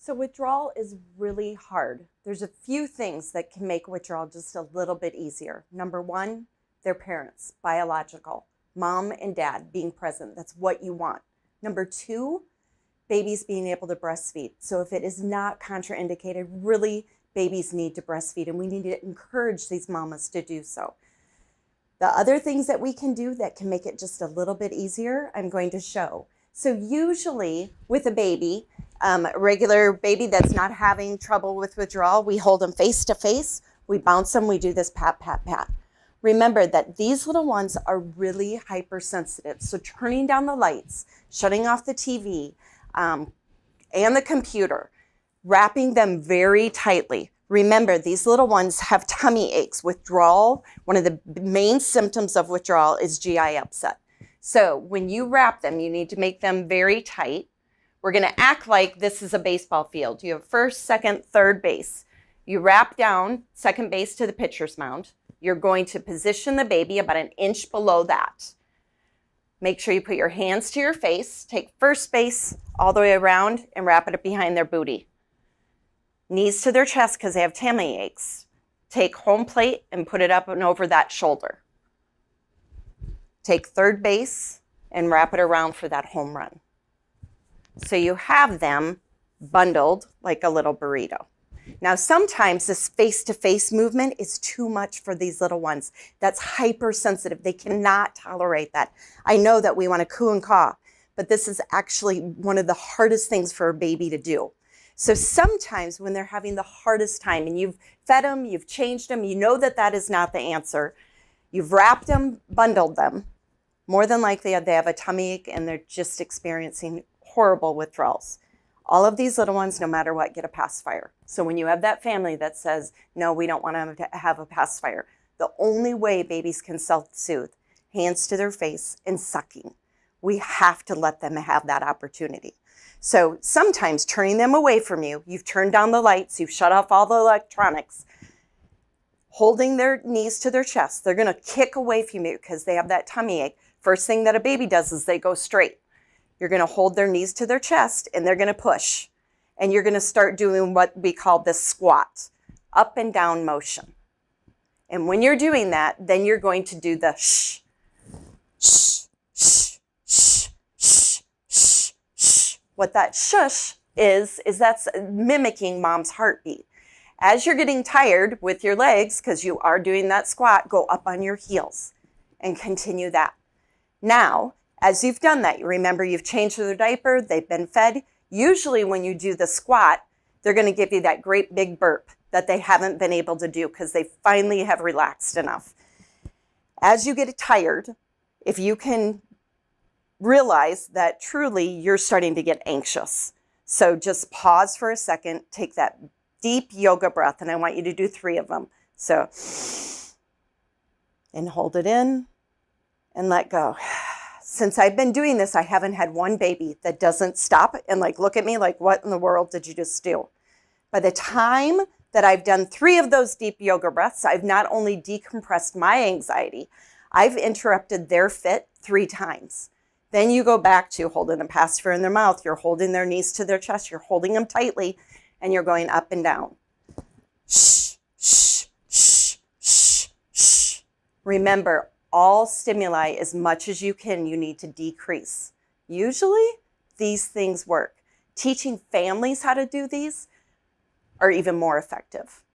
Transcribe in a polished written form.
So withdrawal is really hard. There's a few things that can make withdrawal just a little bit easier. Number one, their parents, biological, mom and dad being present. That's what you want. Number two, babies being able to breastfeed. So if it is not contraindicated, really babies need to breastfeed, and we need to encourage these mamas to do so. The other things that we can do that can make it just a little bit easier, I'm going to show. So usually with a baby, a regular baby that's not having trouble with withdrawal, we hold them face to face, we bounce them, we do this pat, pat, pat. Remember that these little ones are really hypersensitive. So turning down the lights, shutting off the TV and the computer, wrapping them very tightly. Remember, these little ones have tummy aches. Withdrawal, one of the main symptoms of withdrawal is GI upset. So when you wrap them, you need to make them very tight. We're going to act like this is a baseball field. You have first, second, third base. You wrap down second base to the pitcher's mound. You're going to position the baby about an inch below that. Make sure you put your hands to your face, take first base all the way around and wrap it behind their booty. Knees to their chest because they have tummy aches. Take home plate and put it up and over that shoulder. Take third base and wrap it around for that home run. So you have them bundled like a little burrito. Now sometimes this face-to-face movement is too much for these little ones. That's hypersensitive. They cannot tolerate that. I know that we want to coo and caw, but this is actually one of the hardest things for a baby to do. So sometimes when they're having the hardest time and you've fed them, you've changed them, you know that that is not the answer. You've wrapped them, bundled them. More than likely they have a tummy ache and they're just experiencing horrible withdrawals. All of these little ones, no matter what, get a pacifier. So when you have that family that says, no, we don't want them to have a pacifier, the only way babies can self-soothe, hands to their face and sucking. We have to let them have that opportunity. So sometimes turning them away from you, you've turned down the lights, you've shut off all the electronics, holding their knees to their chest, they're going to kick away from you because they have that tummy ache. First thing that a baby does is they go straight. You're going to hold their knees to their chest and they're going to push. And you're going to start doing what we call this squat, up and down motion. And when you're doing that, then you're going to do the shh, shh, shh, shh, shh, shh, shh. What that shush is that's mimicking mom's heartbeat. As you're getting tired with your legs, because you are doing that squat, go up on your heels and continue that. Now, as you've done that, you remember you've changed their diaper, they've been fed. Usually when you do the squat, they're going to give you that great big burp that they haven't been able to do because they finally have relaxed enough. As you get tired, if you can realize that truly you're starting to get anxious. So just pause for a second, take that deep yoga breath, and I want you to do 3 of them. So, and hold it in and let go. Since I've been doing this, I haven't had one baby that doesn't stop and look at me like, what in the world did you just do? By the time that I've done 3 of those deep yoga breaths, I've not only decompressed my anxiety, I've interrupted their fit 3 times. Then you go back to holding a pacifier in their mouth, you're holding their knees to their chest, you're holding them tightly, and you're going up and down. Shh, shh, shh, shh, shh. Remember, all stimuli, as much as you can, you need to decrease. Usually, these things work. Teaching families how to do these are even more effective.